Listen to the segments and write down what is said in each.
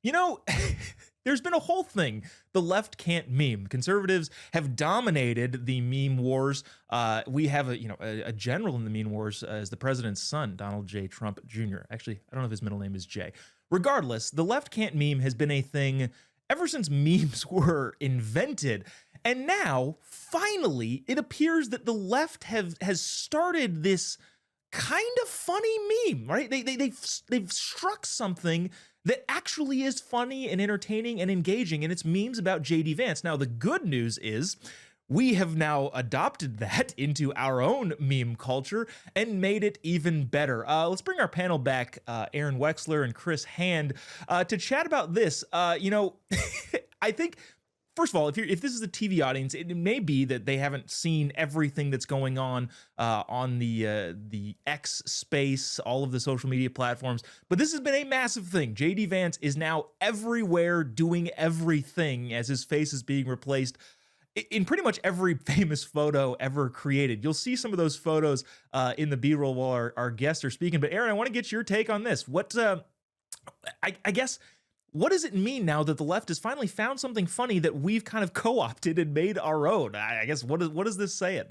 You know, there's been a whole thing. The left can't meme. Conservatives have dominated the meme wars. We have a general in the meme wars as the president's son, Donald J. Trump Jr. Actually, I don't know if his middle name is J. Regardless, the left can't meme has been a thing ever since memes were invented. And now, finally, it appears that the left has started this kind of funny meme, right? They've struck something that actually is funny and entertaining and engaging, and it's memes about JD Vance. Now, the good news is we have now adopted that into our own meme culture and made it even better. Let's bring our panel back, Aaron Wexler and Chris Hand, to chat about this. I think, first of all, if this is a TV audience, it may be that they haven't seen everything that's going on the X space, all of the social media platforms. But this has been a massive thing. JD Vance is now everywhere doing everything as his face is being replaced in pretty much every famous photo ever created. You'll see some of those photos in the B-roll while our guests are speaking. But Aaron, I want to get your take on this. I guess, what does it mean now that the left has finally found something funny that we've kind of co-opted and made our own? I guess, what is this saying?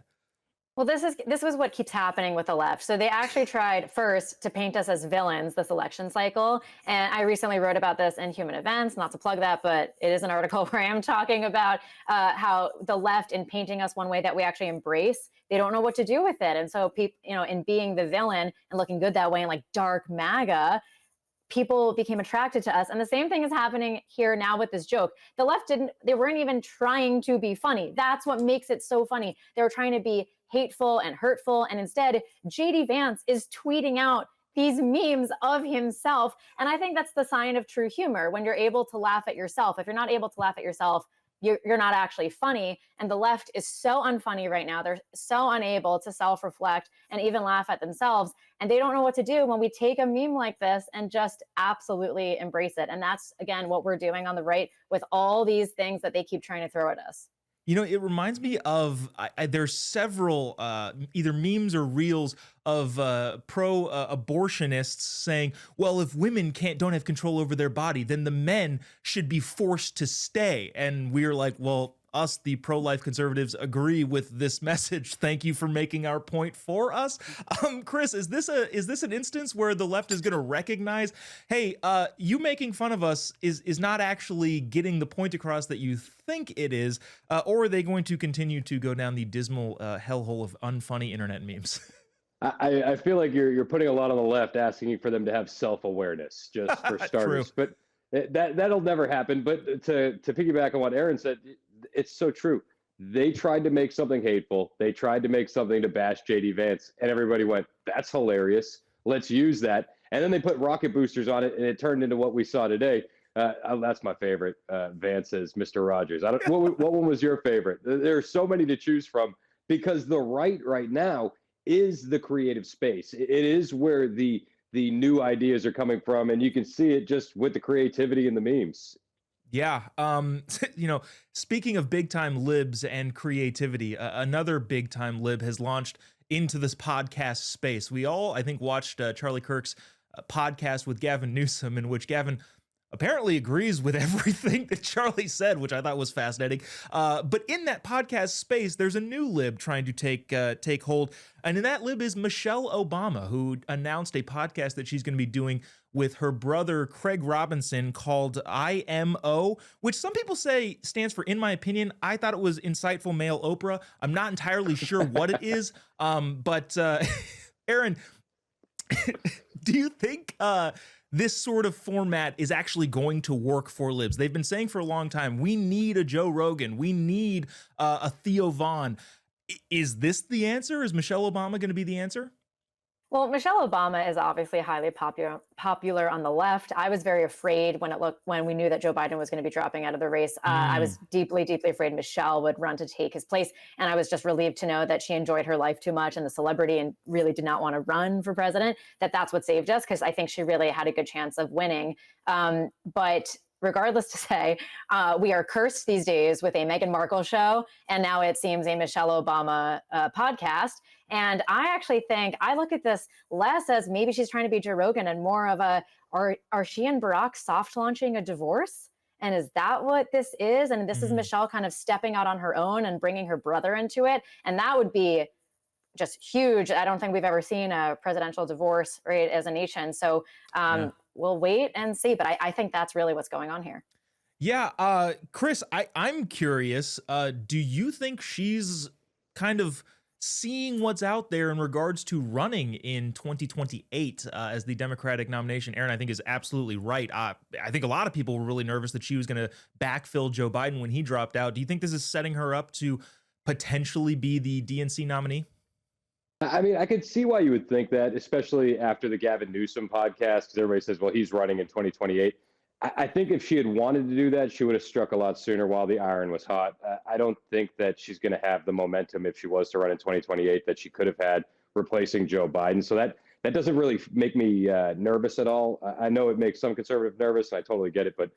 Well, this was what keeps happening with the left. So they actually tried first to paint us as villains this election cycle. And I recently wrote about this in Human Events, not to plug that, but it is an article where I am talking about how the left, in painting us one way that we actually embrace, they don't know what to do with it. And so people, in being the villain and looking good that way and like dark MAGA, people became attracted to us. And the same thing is happening here now with this joke. The left they weren't even trying to be funny. That's what makes it so funny. They were trying to be hateful and hurtful. And instead, JD Vance is tweeting out these memes of himself. And I think that's the sign of true humor, when you're able to laugh at yourself. If you're not able to laugh at yourself, you're not actually funny. And the left is so unfunny right now. They're so unable to self-reflect and even laugh at themselves. And they don't know what to do when we take a meme like this and just absolutely embrace it. And that's, again, what we're doing on the right with all these things that they keep trying to throw at us. It reminds me of there's several either memes or reels of pro-abortionists saying, well, if women don't have control over their body, then the men should be forced to stay. And we're like, well, us, the pro-life conservatives, agree with this message. Thank you for making our point for us. Chris, is this an instance where the left is going to recognize, hey, you making fun of us is not actually getting the point across that you think it is, or are they going to continue to go down the dismal hellhole of unfunny internet memes? I feel like you're putting a lot on the left, asking for them to have self-awareness, just for starters. But that'll never happen. But to piggyback on what Aaron said, it's so true. They tried to make something hateful. They tried to make something to bash JD Vance, and everybody went, that's hilarious. Let's use that. And then they put rocket boosters on it, and it turned into what we saw today. That's my favorite, Vance as Mr. Rogers. What one was your favorite? There are so many to choose from, because the right now is the creative space. It is where the new ideas are coming from, and you can see it just with the creativity in the memes. Yeah. Speaking of big time libs and creativity, another big time lib has launched into this podcast space. We all, I think, watched Charlie Kirk's podcast with Gavin Newsom, in which Gavin apparently agrees with everything that Charlie said, which I thought was fascinating. But in that podcast space, there's a new lib trying to take hold. And in that lib is Michelle Obama, who announced a podcast that she's going to be doing with her brother, Craig Robinson, called IMO, which some people say stands for, in my opinion, I thought it was Insightful Male Oprah. I'm not entirely sure what it is. But Aaron, do you think this sort of format is actually going to work for libs? They've been saying for a long time, we need a Joe Rogan. We need a Theo Vaughn. Is this the answer? Is Michelle Obama going to be the answer? Well, Michelle Obama is obviously highly popular on the left. I was very afraid when we knew that Joe Biden was going to be dropping out of the race. I was deeply, deeply afraid Michelle would run to take his place. And I was just relieved to know that she enjoyed her life too much and the celebrity and really did not want to run for president, that's what saved us, because I think she really had a good chance of winning. But regardless to say, we are cursed these days with a Meghan Markle show, and now it seems a Michelle Obama podcast. And I actually think, I look at this less as maybe she's trying to be Joe Rogan and more of are she and Barack soft launching a divorce? And is that what this is? And this is Michelle kind of stepping out on her own and bringing her brother into it. And that would be just huge. I don't think we've ever seen a presidential divorce, right, as a nation. So we'll wait and see. But I think that's really what's going on here. Yeah, Chris, I'm curious. Do you think she's kind of seeing what's out there in regards to running in 2028 as the Democratic nomination? Aaron, I think, is absolutely right. I think a lot of people were really nervous that she was going to backfill Joe Biden when he dropped out. Do you think this is setting her up to potentially be the DNC nominee? I mean, I could see why you would think that, especially after the Gavin Newsom podcast, because everybody says, well, he's running in 2028. I think if she had wanted to do that, she would have struck a lot sooner while the iron was hot. I don't think that she's going to have the momentum if she was to run in 2028 that she could have had replacing Joe Biden. So that doesn't really make me nervous at all. I know it makes some conservative nervous, and I totally get it, but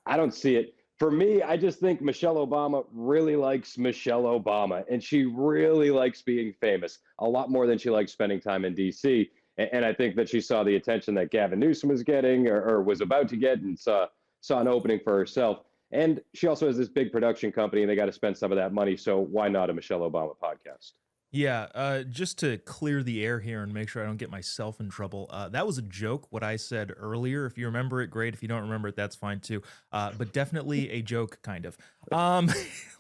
I don't see it. For me, I just think Michelle Obama really likes Michelle Obama, and she really likes being famous a lot more than she likes spending time in D.C. And I think that she saw the attention that Gavin Newsom was getting or was about to get and saw an opening for herself. And she also has this big production company, and they got to spend some of that money. So why not a Michelle Obama podcast? Yeah, just to clear the air here and make sure I don't get myself in trouble. That was a joke, what I said earlier. If you remember it, great. If you don't remember it, that's fine too. But definitely a joke, kind of.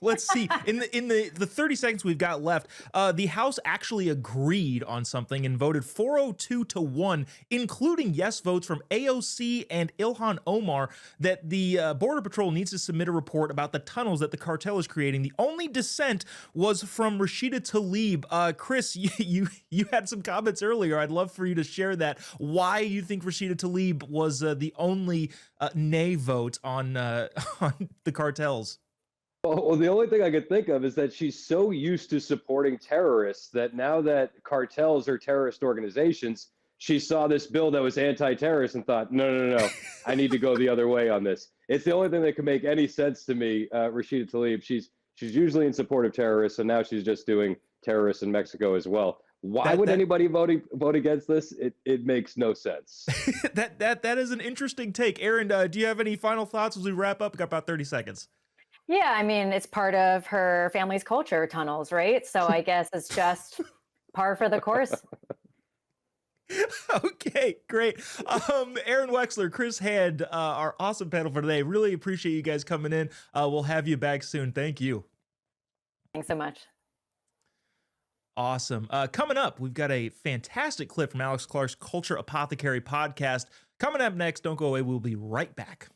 Let's see. In the 30 seconds we've got left, the House actually agreed on something and voted 402-1, including yes votes from AOC and Ilhan Omar, that the Border Patrol needs to submit a report about the tunnels that the cartel is creating. The only dissent was from Rashida Tlaib. Chris, you had some comments earlier. I'd love for you to share that. Why you think Rashida Tlaib was the only nay vote on the cartels? Well, the only thing I could think of is that she's so used to supporting terrorists that now that cartels are terrorist organizations, she saw this bill that was anti-terrorist and thought, no, I need to go the other way on this. It's the only thing that can make any sense to me. Rashida Tlaib, she's usually in support of terrorists, and now she's just doing terrorists in Mexico as well. Why would anybody vote against this? It makes no sense. that is an interesting take. Aaron, do you have any final thoughts as we wrap up? We got about 30 seconds. Yeah, I mean, it's part of her family's culture, tunnels, right? So I guess it's just par for the course. Okay, great. Aaron Wexler, Chris Hand, our awesome panel for today. Really appreciate you guys coming in. We'll have you back soon. Thank you. Thanks so much. Awesome. Coming up, we've got a fantastic clip from Alex Clark's Culture Apothecary podcast. Coming up next, don't go away. We'll be right back.